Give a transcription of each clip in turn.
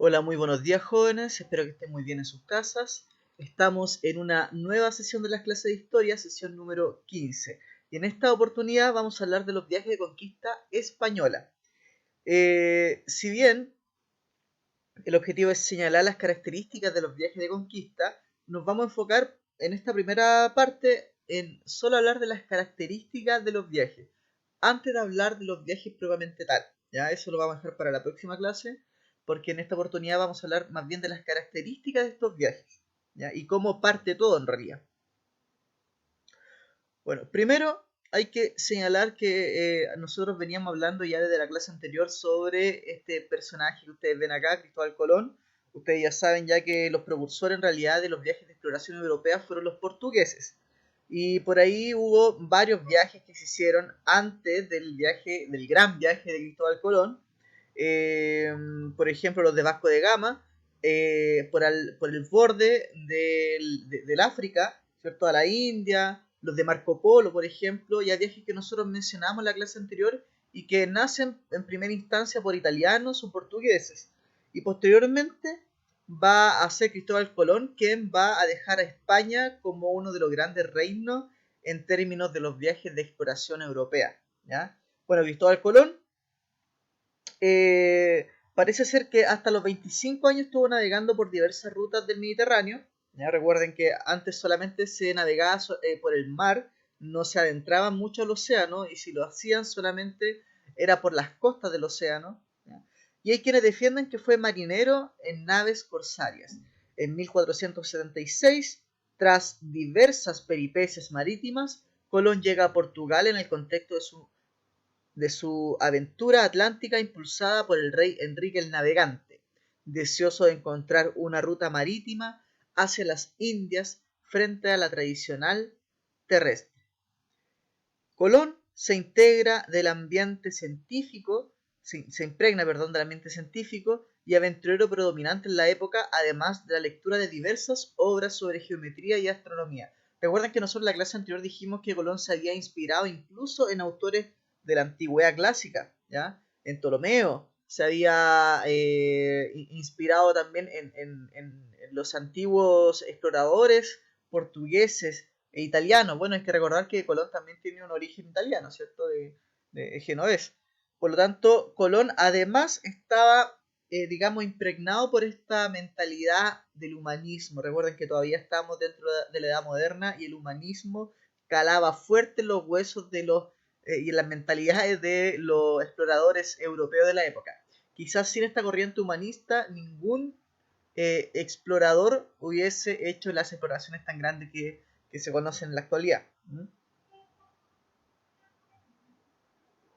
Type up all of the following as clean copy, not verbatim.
Hola, muy buenos días jóvenes, espero que estén muy bien en sus casas. Estamos en una nueva sesión de las clases de historia, sesión número 15. Y en esta oportunidad vamos a hablar de los viajes de conquista española. Si bien el objetivo es señalar las características de los viajes de conquista, nos vamos a enfocar en esta primera parte en solo hablar de las características de los viajes, antes de hablar de los viajes propiamente tal. Ya, eso lo vamos a dejar para la próxima clase, porque en esta oportunidad vamos a hablar más bien de las características de estos viajes, ¿ya? Y cómo parte todo en realidad. Bueno, primero hay que señalar que nosotros veníamos hablando ya desde la clase anterior sobre este personaje que ustedes ven acá, Cristóbal Colón. Ustedes ya saben ya que los precursores en realidad de los viajes de exploración europea fueron los portugueses. Y por ahí hubo varios viajes que se hicieron antes del viaje, del gran viaje de Cristóbal Colón. Eh, por ejemplo, los de Vasco de Gama, por el borde del África, ¿cierto? A la India, los de Marco Polo, por ejemplo, ya viajes que nosotros mencionamos en la clase anterior y que nacen en primera instancia por italianos o portugueses. Y posteriormente va a ser Cristóbal Colón quien va a dejar a España como uno de los grandes reinos en términos de los viajes de exploración europea, ¿ya? Bueno, Cristóbal Colón parece ser que hasta los 25 años estuvo navegando por diversas rutas del Mediterráneo. ¿Ya? Recuerden que antes solamente se navegaba por el mar, no se adentraban mucho al océano y si lo hacían solamente era por las costas del océano. ¿Ya? Y hay quienes defienden que fue marinero en naves corsarias. En 1476, tras diversas peripecias marítimas, Colón llega a Portugal en el contexto de su aventura atlántica impulsada por el rey Enrique el Navegante, deseoso de encontrar una ruta marítima hacia las Indias frente a la tradicional terrestre. Colón se integra del ambiente científico, se impregna, perdón, del ambiente científico y aventurero predominante en la época, además de la lectura de diversas obras sobre geometría y astronomía. Recuerden que nosotros en la clase anterior dijimos que Colón se había inspirado incluso en autores de la antigüedad clásica, ¿ya? En Ptolomeo, se había inspirado también en los antiguos exploradores portugueses e italianos. Bueno, hay que recordar que Colón también tiene un origen italiano, ¿cierto? De genovés. Por lo tanto, Colón además estaba, digamos, impregnado por esta mentalidad del humanismo. Recuerden que todavía estamos dentro de la edad moderna y el humanismo calaba fuerte en los huesos de los y en las mentalidades de los exploradores europeos de la época. Quizás sin esta corriente humanista ningún explorador hubiese hecho las exploraciones tan grandes que se conocen en la actualidad.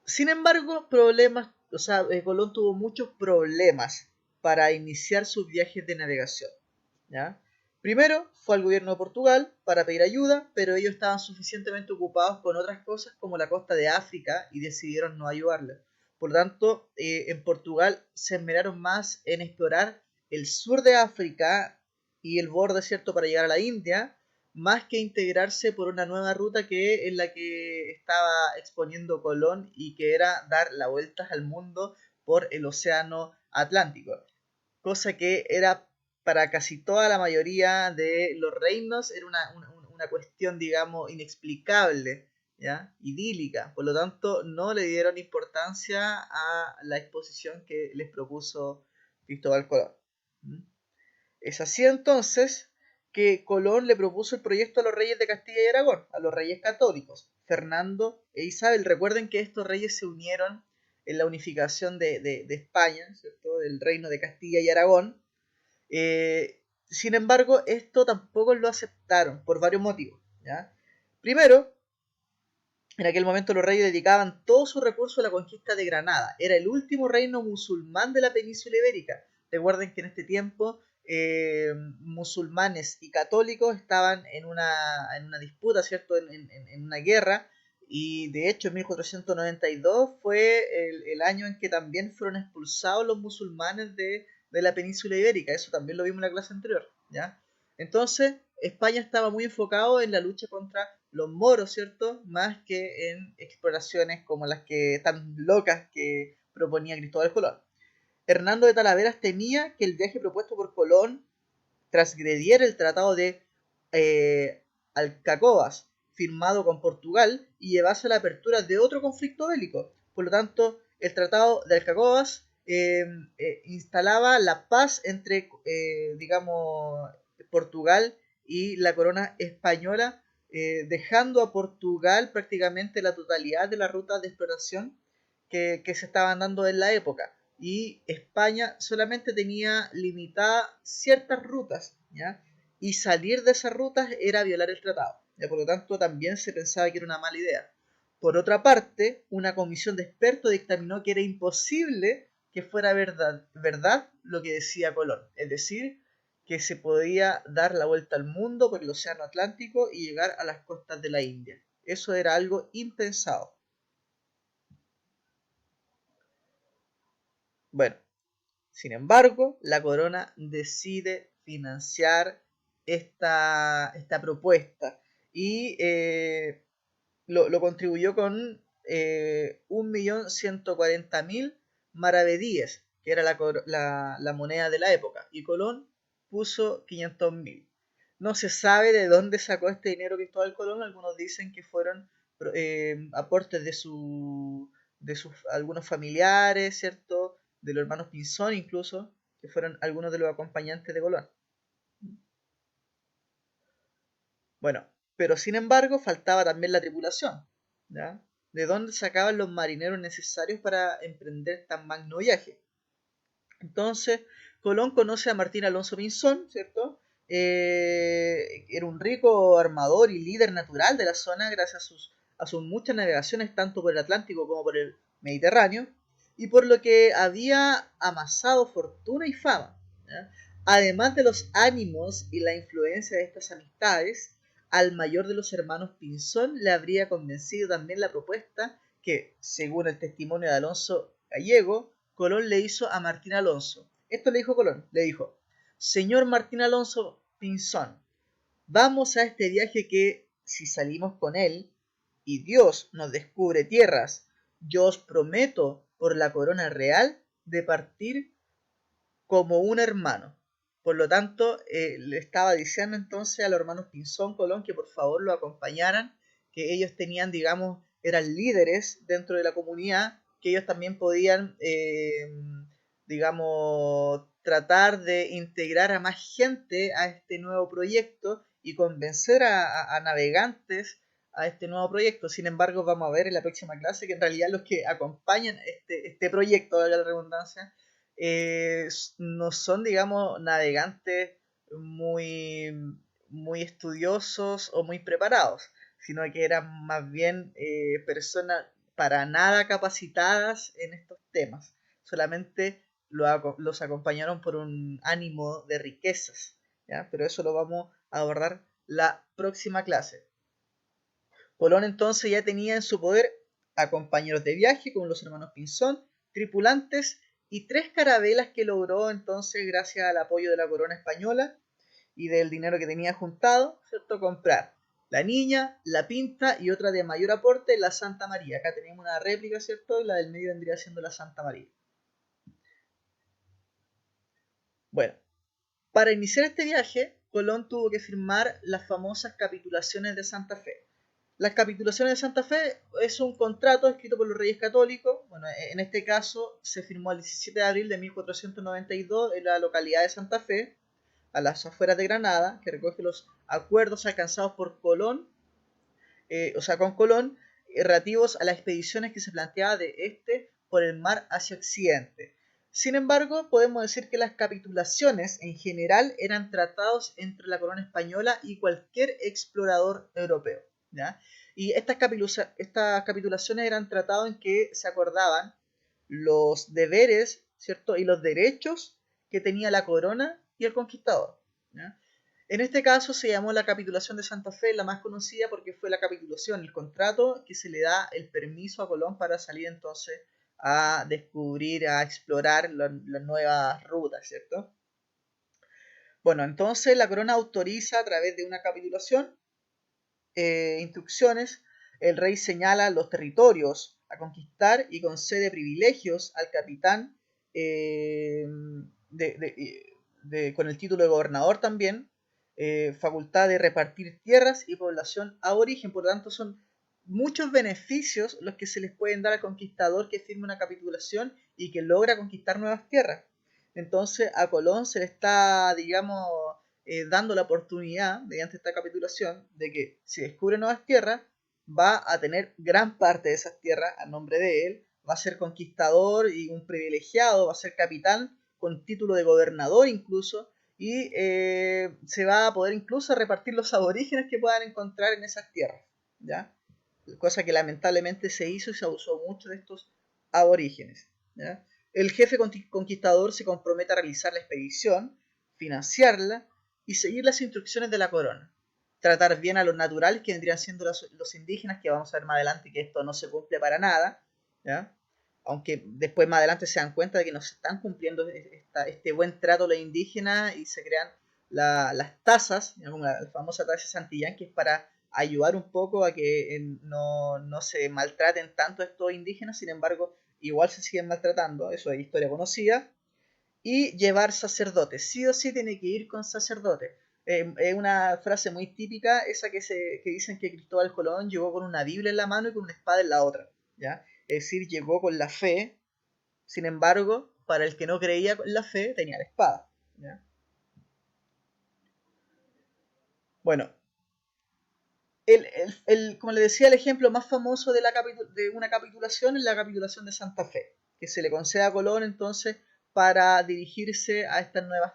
Sin embargo, Colón tuvo muchos problemas para iniciar sus viajes de navegación. ¿Ya? Primero fue al gobierno de Portugal para pedir ayuda, pero ellos estaban suficientemente ocupados con otras cosas como la costa de África y decidieron no ayudarle. Por lo tanto, en Portugal se esmeraron más en explorar el sur de África y el borde desierto para llegar a la India, más que integrarse por una nueva ruta que en la que estaba exponiendo Colón y que era dar la vuelta al mundo por el océano Atlántico, cosa que era para casi toda la mayoría de los reinos era una cuestión, digamos, inexplicable, ¿ya? Idílica. Por lo tanto, no le dieron importancia a la exposición que les propuso Cristóbal Colón. Es así entonces que Colón le propuso el proyecto a los reyes de Castilla y Aragón, a los reyes católicos, Fernando e Isabel. Recuerden que estos reyes se unieron en la unificación de España, ¿cierto? Del reino de Castilla y Aragón. Sin embargo, esto tampoco lo aceptaron por varios motivos, ¿ya? Primero, en aquel momento los reyes dedicaban todo su recurso a la conquista de Granada. Era el último reino musulmán de la península ibérica. Recuerden que en este tiempo musulmanes y católicos estaban en una disputa, ¿cierto? En una guerra. Y de hecho en 1492 fue el año en que también fueron expulsados los musulmanes de la península ibérica. Eso también lo vimos en la clase anterior, ¿ya? Entonces, España estaba muy enfocado en la lucha contra los moros, ¿cierto? Más que en exploraciones como las que tan locas que proponía Cristóbal Colón. Hernando de Talavera temía que el viaje propuesto por Colón transgrediera el tratado de Alcacobas, firmado con Portugal, y llevase a la apertura de otro conflicto bélico. Por lo tanto, el tratado de Alcacobas instalaba la paz entre, digamos, Portugal y la corona española, dejando a Portugal prácticamente la totalidad de las rutas de exploración que se estaban dando en la época. Y España solamente tenía limitadas ciertas rutas, ¿ya? Y salir de esas rutas era violar el tratado. ¿Ya? Por lo tanto, también se pensaba que era una mala idea. Por otra parte, una comisión de expertos dictaminó que era imposible que fuera verdad lo que decía Colón. Es decir, que se podía dar la vuelta al mundo por el Océano Atlántico y llegar a las costas de la India. Eso era algo impensado. Bueno, sin embargo, la corona decide financiar esta propuesta y lo contribuyó con 1.140.000 maravedíes, que era la moneda de la época, y Colón puso 500.000. No se sabe de dónde sacó este dinero Cristóbal Colón. Algunos dicen que fueron aportes de sus algunos familiares, ¿cierto? De los hermanos Pinzón incluso, que fueron algunos de los acompañantes de Colón. Bueno, pero sin embargo faltaba también la tripulación, ¿ya? ¿De dónde sacaban los marineros necesarios para emprender tan magno viaje? Entonces, Colón conoce a Martín Alonso Pinzón, ¿cierto? Era un rico armador y líder natural de la zona gracias a sus muchas navegaciones tanto por el Atlántico como por el Mediterráneo, y por lo que había amasado fortuna y fama, ¿ya? Además de los ánimos y la influencia de estas amistades, al mayor de los hermanos Pinzón le habría convencido también la propuesta que, según el testimonio de Alonso Gallego, Colón le hizo a Martín Alonso. Esto le dijo Colón, le dijo: señor Martín Alonso Pinzón, vamos a este viaje que, si salimos con él y Dios nos descubre tierras, yo os prometo por la corona real de partir como un hermano. Por lo tanto, le estaba diciendo entonces a los hermanos Pinzón Colón que por favor lo acompañaran, que ellos tenían, digamos, eran líderes dentro de la comunidad, que ellos también podían, digamos, tratar de integrar a más gente a este nuevo proyecto y convencer a navegantes a este nuevo proyecto. Sin embargo, vamos a ver en la próxima clase que en realidad los que acompañan este proyecto, valga la redundancia, no son, digamos, navegantes muy, muy estudiosos o muy preparados, sino que eran más bien personas para nada capacitadas en estos temas. Solamente los acompañaron por un ánimo de riquezas, ¿ya? Pero eso lo vamos a abordar la próxima clase. Colón entonces ya tenía en su poder a compañeros de viaje como los hermanos Pinzón, tripulantes y 3 carabelas que logró entonces, gracias al apoyo de la corona española y del dinero que tenía juntado, ¿cierto?, comprar la Niña, la Pinta y otra de mayor aporte, la Santa María. Acá tenemos una réplica, ¿cierto? Y la del medio vendría siendo la Santa María. Bueno, para iniciar este viaje, Colón tuvo que firmar las famosas capitulaciones de Santa Fe. Las capitulaciones de Santa Fe es un contrato escrito por los Reyes Católicos. Bueno, en este caso se firmó el 17 de abril de 1492 en la localidad de Santa Fe, a las afueras de Granada, que recoge los acuerdos alcanzados por Colón, con Colón, relativos a las expediciones que se planteaba de este por el mar hacia Occidente. Sin embargo, podemos decir que las capitulaciones en general eran tratados entre la corona española y cualquier explorador europeo, ¿ya? Y estas capitulaciones eran tratados en que se acordaban los deberes, ¿cierto?, y los derechos que tenía la corona y el conquistador, ¿ya? En este caso se llamó la capitulación de Santa Fe, la más conocida porque fue la capitulación, el contrato que se le da el permiso a Colón para salir entonces a descubrir, a explorar las nuevas rutas, ¿cierto? Bueno, entonces la corona autoriza a través de una capitulación instrucciones. El rey señala los territorios a conquistar y concede privilegios al capitán con el título de gobernador también, facultad de repartir tierras y población aborigen. Por lo tanto, son muchos beneficios los que se les pueden dar al conquistador que firme una capitulación y que logra conquistar nuevas tierras. Entonces a Colón se le está, digamos, dando la oportunidad, mediante esta capitulación, de que si descubre nuevas tierras, va a tener gran parte de esas tierras a nombre de él, va a ser conquistador y un privilegiado, va a ser capitán con título de gobernador incluso, y se va a poder incluso repartir los aborígenes que puedan encontrar en esas tierras, ¿ya? Cosa que lamentablemente se hizo y se abusó mucho de estos aborígenes, ¿ya? El jefe conquistador se compromete a realizar la expedición, financiarla y seguir las instrucciones de la corona. Tratar bien a los naturales, que vendrían siendo los indígenas, que vamos a ver más adelante que esto no se cumple para nada, ¿ya? Aunque después más adelante se dan cuenta de que no se están cumpliendo este buen trato a los indígenas y se crean las tasas, como la famosa tasa Santillán, que es para ayudar un poco a que no se maltraten tanto estos indígenas, sin embargo, igual se siguen maltratando, eso es historia conocida. Y llevar sacerdotes, sí o sí tiene que ir con sacerdotes. Es una frase muy típica, esa que dicen que Cristóbal Colón llegó con una Biblia en la mano y con una espada en la otra, ¿ya? Es decir, llegó con la fe, sin embargo, para el que no creía con la fe, tenía la espada, ¿ya? Bueno, como le decía, el ejemplo más famoso de una capitulación es la capitulación de Santa Fe, que se le concede a Colón entonces para dirigirse a estas nuevas,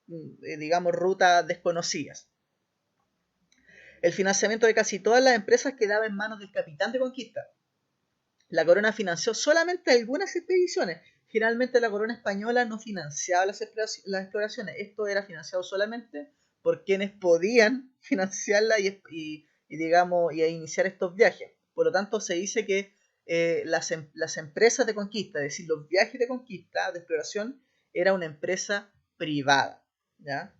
digamos, rutas desconocidas. El financiamiento de casi todas las empresas quedaba en manos del capitán de conquista. La corona financió solamente algunas expediciones. Generalmente la corona española no financiaba las exploraciones. Esto era financiado solamente por quienes podían financiarla digamos, y iniciar estos viajes. Por lo tanto, se dice que las empresas de conquista, es decir, los viajes de conquista, de exploración, era una empresa privada, ¿ya?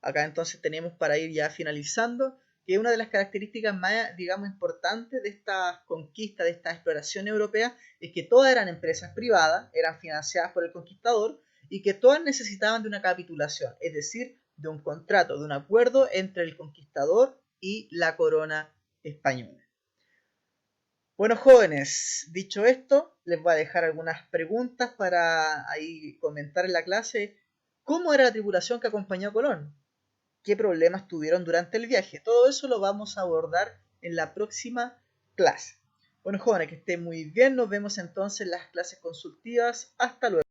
Acá entonces tenemos, para ir ya finalizando, que una de las características más, digamos, importantes de estas conquistas, de esta exploración europea, es que todas eran empresas privadas, eran financiadas por el conquistador y que todas necesitaban de una capitulación, es decir, de un contrato, de un acuerdo entre el conquistador y la corona española. Bueno, jóvenes, dicho esto, les voy a dejar algunas preguntas para ahí comentar en la clase. ¿Cómo era la tripulación que acompañó a Colón? ¿Qué problemas tuvieron durante el viaje? Todo eso lo vamos a abordar en la próxima clase. Bueno, jóvenes, que estén muy bien. Nos vemos entonces en las clases consultivas. Hasta luego.